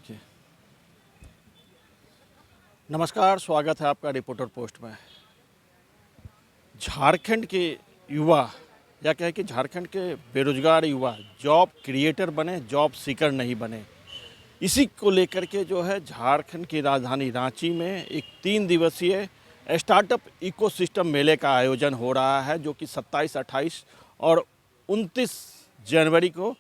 जी। नमस्कार, स्वागत है आपका रिपोर्टर पोस्ट में। झारखंड के युवा या कहें कि झारखंड के बेरोजगार युवा जॉब क्रिएटर बने, जॉब सीकर नहीं बने। इसी को लेकर के जो है झारखंड की राजधानी रांची में एक 3 दिवसीय स्टार्टअप इकोसिस्टम मेले का आयोजन हो रहा है, जो कि 27, 28 और 29 जनवरी को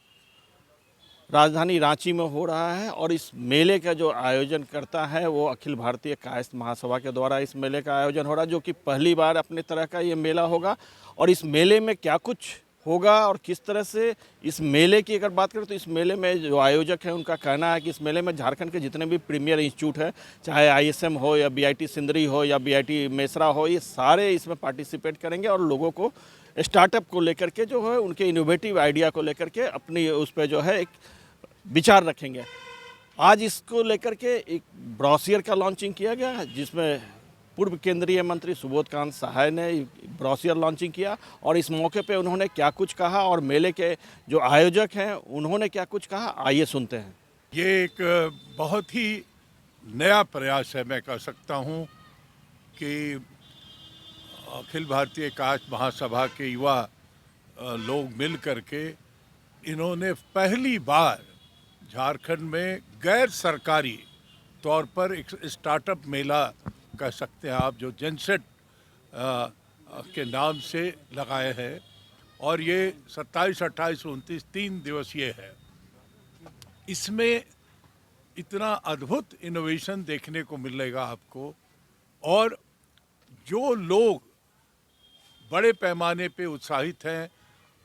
राजधानी रांची में हो रहा है। और इस मेले का जो आयोजन करता है वो अखिल भारतीय कायस्थ महासभा के द्वारा इस मेले का आयोजन हो रहा है, जो कि पहली बार अपने तरह का ये मेला होगा। और इस मेले में क्या कुछ होगा और किस तरह से इस मेले की अगर बात करें तो इस मेले में जो आयोजक हैं उनका कहना है कि इस मेले में झारखंड के जितने भी प्रीमियर इंस्टीट्यूट हैं, चाहे ISM हो या BIT सिंदरी हो या BIT मेसरा हो, ये सारे इसमें पार्टिसिपेट करेंगे और लोगों को स्टार्टअप को लेकर के जो है उनके इनोवेटिव आइडिया को लेकर के अपनी उस पर जो है एक विचार रखेंगे। आज इसको लेकर के एक ब्रोशियर का लॉन्चिंग किया गया, जिसमें पूर्व केंद्रीय मंत्री सुबोध कांत सहाय ने ब्रोशियर लॉन्चिंग किया। और इस मौके पे उन्होंने क्या कुछ कहा और मेले के जो आयोजक हैं उन्होंने क्या कुछ कहा, आइए सुनते हैं। ये एक बहुत ही नया प्रयास है, मैं कह सकता हूँ कि अखिल भारतीय कायस्थ महासभा के युवा लोग मिल करके इन्होंने पहली बार झारखंड में गैर सरकारी तौर पर एक स्टार्टअप मेला कह सकते हैं आप, जो जेनसेट के नाम से लगाए हैं। और ये 27, 28, 29 3 दिवसीय है। इसमें इतना अद्भुत इनोवेशन देखने को मिलेगा आपको, और जो लोग बड़े पैमाने पे उत्साहित हैं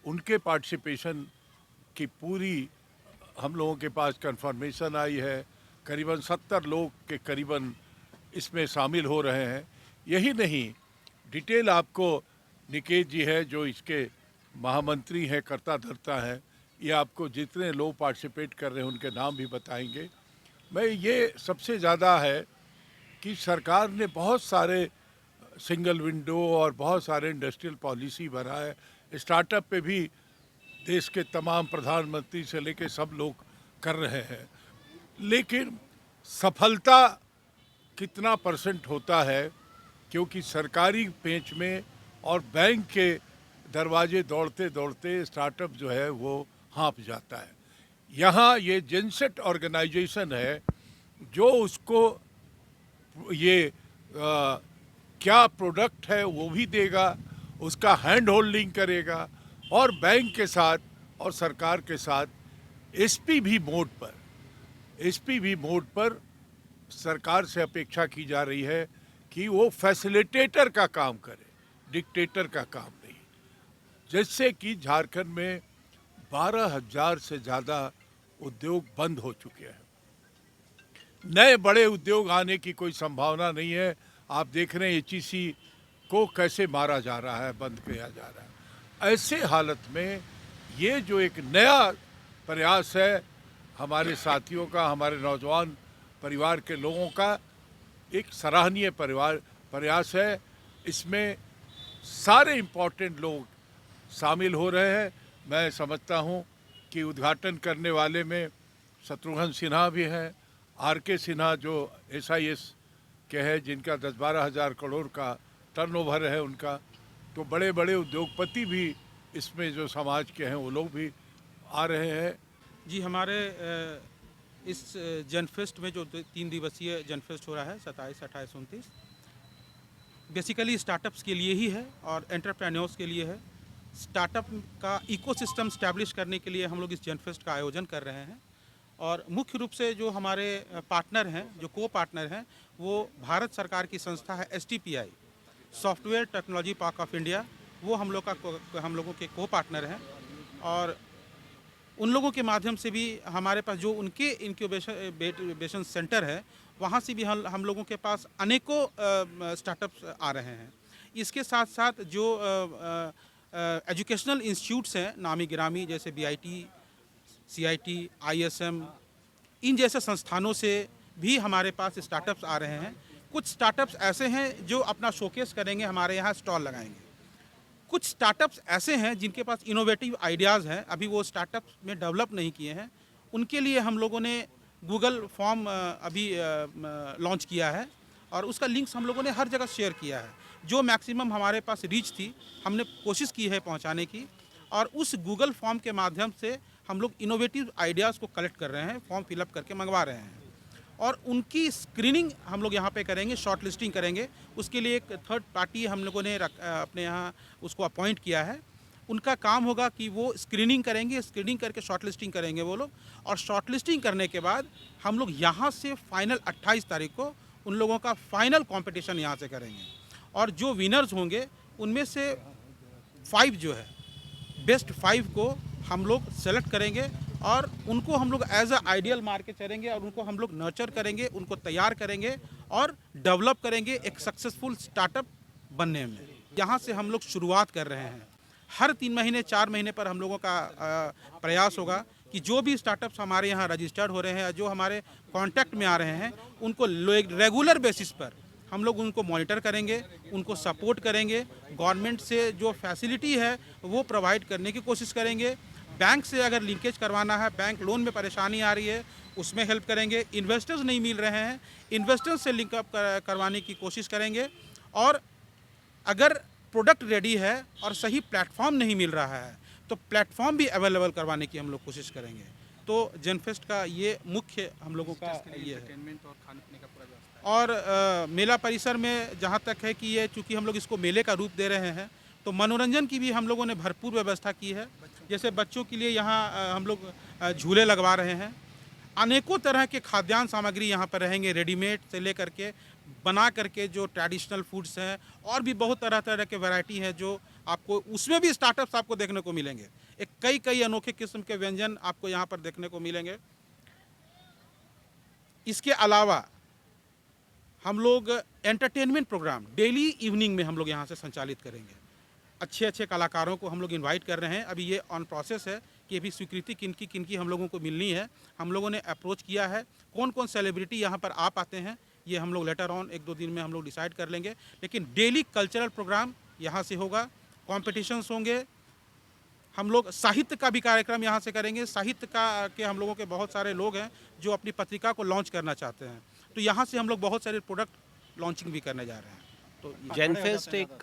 उनके पार्टिसिपेशन की पूरी हम लोगों के पास कंफर्मेशन आई है। करीबन 70 लोग के करीबन इसमें शामिल हो रहे हैं। यही नहीं, डिटेल आपको निकेत जी है जो इसके महामंत्री हैं, कर्ता धर्ता हैं, ये आपको जितने लोग पार्टिसिपेट कर रहे हैं उनके नाम भी बताएंगे। मैं ये सबसे ज़्यादा है कि सरकार ने बहुत सारे सिंगल विंडो और बहुत सारे इंडस्ट्रियल पॉलिसी बना है। स्टार्टअप पे भी देश के तमाम प्रधानमंत्री से लेके सब लोग कर रहे हैं, लेकिन सफलता कितना % होता है, क्योंकि सरकारी पेंच में और बैंक के दरवाजे दौड़ते दौड़ते स्टार्टअप जो है वो हाँफ जाता है। यहाँ ये जेनसेट ऑर्गेनाइजेशन है जो उसको ये क्या प्रोडक्ट है वो भी देगा, उसका हैंड होल्डिंग करेगा, और बैंक के साथ और सरकार के साथ एसपी भी मोड पर सरकार से अपेक्षा की जा रही है कि वो फैसिलिटेटर का काम करे, डिक्टेटर का काम नहीं। जैसे कि झारखंड में 12,000 से ज़्यादा उद्योग बंद हो चुके हैं। नए बड़े उद्योग आने की कोई संभावना नहीं है। आप देख रहे हैं HEC को कैसे मारा जा रहा है, बंद किया जा रहा है। ऐसे हालत में ये जो एक नया प्रयास है हमारे साथियों का, हमारे नौजवान परिवार के लोगों का, एक सराहनीय प्रयास है। इसमें सारे इम्पोर्टेंट लोग शामिल हो रहे हैं। मैं समझता हूँ कि उद्घाटन करने वाले में शत्रुघ्न सिन्हा भी हैं, RK सिन्हा जो SIS के हैं, जिनका 10-12 हज़ार करोड़ का टर्नओवर है उनका। तो बड़े बड़े उद्योगपति भी इसमें जो समाज के हैं वो लोग भी आ रहे हैं। जी, हमारे इस जनफेस्ट में जो 3 दिवसीय जनफेस्ट हो रहा है 27, 28, 29 बेसिकली स्टार्टअप्स के लिए ही है और एंटरप्रेन्योर्स के लिए है। स्टार्टअप का इकोसिस्टम स्टैब्लिश करने के लिए हम लोग इस जनफेस्ट का आयोजन कर रहे हैं। और मुख्य रूप से जो हमारे पार्टनर हैं, जो को पार्टनर हैं, वो भारत सरकार की संस्था है STPI, software technology park of India. वो हम लोगों के को पार्टनर हैं। और उन लोगों के माध्यम से भी हमारे पास जो उनके इंक्यूबेशन सेंटर है, वहाँ से भी हम लोगों के पास अनेकों स्टार्टअप्स आ रहे हैं। इसके साथ साथ जो एजुकेशनल इंस्टीट्यूट्स हैं नामी गिरामी, जैसे BIT, CIT, ISM, इन जैसे संस्थानों से भी हमारे पास स्टार्टअप्स आ रहे हैं। कुछ स्टार्टअप्स ऐसे हैं जो अपना शोकेस करेंगे, हमारे यहाँ स्टॉल लगाएंगे। कुछ स्टार्टअप्स ऐसे हैं जिनके पास इनोवेटिव आइडियाज़ हैं, अभी वो स्टार्टअप्स में डेवलप नहीं किए हैं। उनके लिए हम लोगों ने गूगल फॉर्म अभी लॉन्च किया है और उसका लिंक्स हम लोगों ने हर जगह शेयर किया है। जो मैक्सिमम हमारे पास रीच थी हमने कोशिश की है पहुंचाने की, और उस गूगल फॉर्म के माध्यम से हम लोग इनोवेटिव आइडियाज़ को कलेक्ट कर रहे हैं, फॉर्म फिलअप करके मंगवा रहे हैं और उनकी स्क्रीनिंग हम लोग यहाँ पे करेंगे, शॉर्ट लिस्टिंग करेंगे। उसके लिए एक थर्ड पार्टी हम लोगों ने अपने यहाँ उसको अपॉइंट किया है। उनका काम होगा कि वो स्क्रीनिंग करेंगे, स्क्रीनिंग करके शॉर्ट लिस्टिंग करेंगे वो लोग, और शॉर्ट लिस्टिंग करने के बाद हम लोग यहाँ से फाइनल 28 तारीख को उन लोगों का फाइनल कंपटीशन यहाँ से करेंगे और जो विनर्स होंगे उनमें से 5 जो है, बेस्ट 5 को हम लोग सेलेक्ट करेंगे और उनको हम लोग एज अ आइडियल मान के चलेंगे और उनको हम लोग नर्चर करेंगे, उनको तैयार करेंगे और डेवलप करेंगे एक सक्सेसफुल स्टार्टअप बनने में। यहाँ से हम लोग शुरुआत कर रहे हैं। हर 3 महीने 4 महीने पर हम लोगों का प्रयास होगा कि जो भी स्टार्टअप्स हमारे यहाँ रजिस्टर्ड हो रहे हैं, जो हमारे कांटेक्ट में आ रहे हैं, उनको रेगुलर बेसिस पर हम लोग उनको मॉनिटर करेंगे, उनको सपोर्ट करेंगे, गवर्नमेंट से जो फैसिलिटी है वो प्रोवाइड करने की कोशिश करेंगे। बैंक से अगर लिंकेज करवाना है, बैंक लोन में परेशानी आ रही है, उसमें हेल्प करेंगे। इन्वेस्टर्स नहीं मिल रहे हैं, इन्वेस्टर्स से लिंकअप करवाने की कोशिश करेंगे और अगर प्रोडक्ट रेडी है और सही प्लेटफॉर्म नहीं मिल रहा है तो प्लेटफॉर्म भी अवेलेबल करवाने की हम लोग कोशिश करेंगे। तो जनफेस्ट का ये मुख्य हम लोगों का ये है। और खाने पीने का पूरा व्यवस्था और मेला परिसर में जहाँ तक है कि ये चूँकि हम लोग इसको मेले का रूप दे रहे हैं तो मनोरंजन की भी हम लोगों ने भरपूर व्यवस्था की है। जैसे बच्चों के लिए यहाँ हम लोग झूले लगवा रहे हैं, अनेकों तरह के खाद्यान्न सामग्री यहाँ पर रहेंगे, रेडीमेड से लेकर के बना करके जो ट्रेडिशनल फूड्स हैं और भी बहुत तरह तरह के वैरायटी है जो आपको उसमें भी स्टार्टअप्स आपको देखने को मिलेंगे। एक कई अनोखे किस्म के व्यंजन आपको यहाँ पर देखने को मिलेंगे। इसके अलावा हम लोग एंटरटेनमेंट प्रोग्राम डेली इवनिंग में हम लोग यहाँ से संचालित करेंगे। अच्छे कलाकारों को हम लोग इनवाइट कर रहे हैं। अभी ये ऑन प्रोसेस है कि अभी स्वीकृति किनकी हम लोगों को मिलनी है। हम लोगों ने अप्रोच किया है, कौन कौन सेलिब्रिटी यहाँ पर आ पाते हैं ये हम लोग लेटर ऑन 1-2 दिन में हम लोग डिसाइड कर लेंगे। लेकिन डेली कल्चरल प्रोग्राम यहाँ से होगा, कॉम्पिटिशन्स होंगे। हम लोग साहित्य का भी कार्यक्रम यहाँ से करेंगे। साहित्य का के हम लोगों के बहुत सारे लोग हैं जो अपनी पत्रिका को लॉन्च करना चाहते हैं, तो यहाँ से हम लोग बहुत सारे प्रोडक्ट लॉन्चिंग भी करने जा रहे हैं। तो जेनफेस्ट एक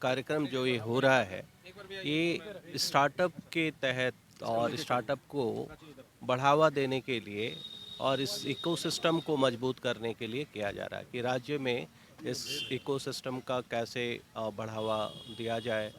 कार्यक्रम जो ये हो रहा है, ये स्टार्टअप के तहत और स्टार्टअप को बढ़ावा देने के लिए और इस इकोसिस्टम को मजबूत करने के लिए किया जा रहा है कि राज्य में इस इकोसिस्टम का कैसे बढ़ावा दिया जाए।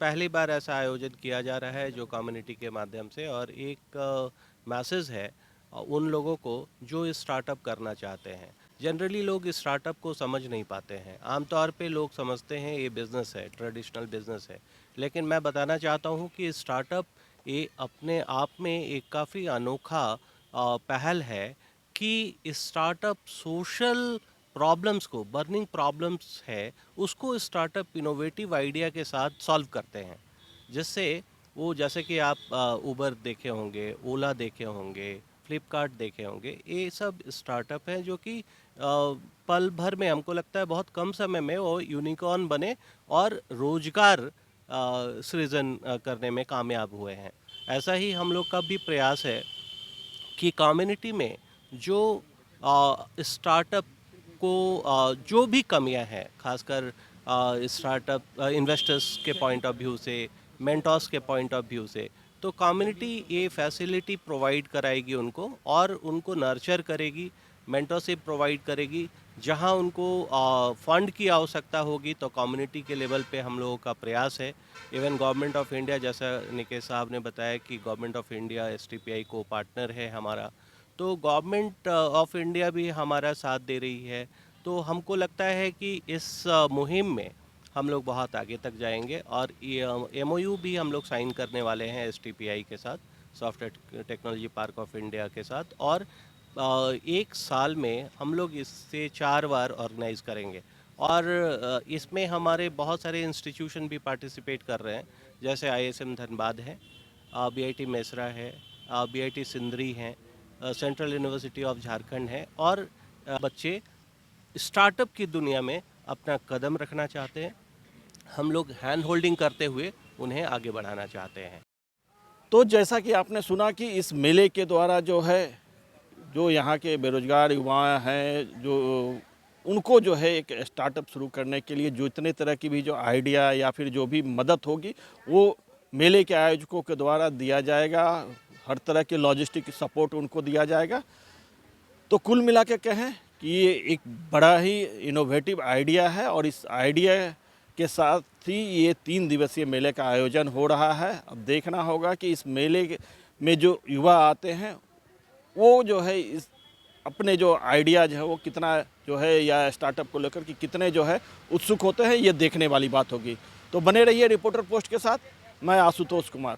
पहली बार ऐसा आयोजन किया जा रहा है जो कम्युनिटी के माध्यम से, और एक मैसेज है उन लोगों को जो स्टार्टअप करना चाहते हैं। जनरली लोग स्टार्टअप को समझ नहीं पाते हैं। आमतौर पे लोग समझते हैं ये बिज़नेस है, ट्रेडिशनल बिज़नेस है, लेकिन मैं बताना चाहता हूँ कि स्टार्टअप ये अपने आप में एक काफ़ी अनोखा पहल है कि स्टार्टअप सोशल प्रॉब्लम्स को, बर्निंग प्रॉब्लम्स है उसको स्टार्टअप इनोवेटिव आइडिया के साथ सॉल्व करते हैं, जिससे वो, जैसे कि आप उबर देखे होंगे, ओला देखे होंगे, फ्लिपकार्ट देखे होंगे, ये सब स्टार्टअप हैं जो कि पल भर में, हमको लगता है बहुत कम समय में वो यूनिकॉर्न बने और रोजगार सृजन करने में कामयाब हुए हैं। ऐसा ही हम लोग का भी प्रयास है कि कम्युनिटी में जो स्टार्टअप को जो भी कमियां हैं, खासकर स्टार्टअप इन्वेस्टर्स के पॉइंट ऑफ व्यू से, मेंटर्स के पॉइंट ऑफ व्यू से, तो कम्युनिटी ये फैसिलिटी प्रोवाइड कराएगी उनको और उनको नर्चर करेगी, मेंटरशिप प्रोवाइड करेगी। जहां उनको फंड की आवश्यकता होगी तो कम्युनिटी के लेवल पे हम लोगों का प्रयास है। इवन गवर्नमेंट ऑफ इंडिया, जैसा निकेश साहब ने बताया कि गवर्नमेंट ऑफ इंडिया STPI को पार्टनर है हमारा, तो गवर्नमेंट ऑफ इंडिया भी हमारा साथ दे रही है। तो हमको लगता है कि इस मुहिम में हम लोग बहुत आगे तक जाएंगे और MOU भी हम लोग साइन करने वाले हैं STPI के साथ, software technology park of India के साथ, और एक साल में हम लोग इससे 4 बार ऑर्गेनाइज करेंगे और इसमें हमारे बहुत सारे इंस्टीट्यूशन भी पार्टिसिपेट कर रहे हैं, जैसे ISM धनबाद है, BIT मेसरा है, BIT सिंदरी हैं, सेंट्रल यूनिवर्सिटी ऑफ झारखंड है, और बच्चे स्टार्टअप की दुनिया में अपना कदम रखना चाहते हैं। हम लोग हैंड होल्डिंग करते हुए उन्हें आगे बढ़ाना चाहते हैं। तो जैसा कि आपने सुना कि इस मेले के द्वारा जो है, जो यहाँ के बेरोजगार युवा हैं, जो उनको जो है एक स्टार्टअप शुरू करने के लिए जो इतने तरह की भी जो आइडिया या फिर जो भी मदद होगी वो मेले के आयोजकों के द्वारा दिया जाएगा। हर तरह के लॉजिस्टिक सपोर्ट उनको दिया जाएगा। तो कुल मिला के कहें कि ये एक बड़ा ही इनोवेटिव आइडिया है और इस आइडिया के साथ ही ये 3 दिवसीय मेले का आयोजन हो रहा है। अब देखना होगा कि इस मेले में जो युवा आते हैं वो जो है इस अपने जो आइडियाज है वो कितना जो है या स्टार्टअप को लेकर कि कितने जो है उत्सुक होते हैं, ये देखने वाली बात होगी। तो बने रहिए रिपोर्टर पोस्ट के साथ। मैं आशुतोष कुमार।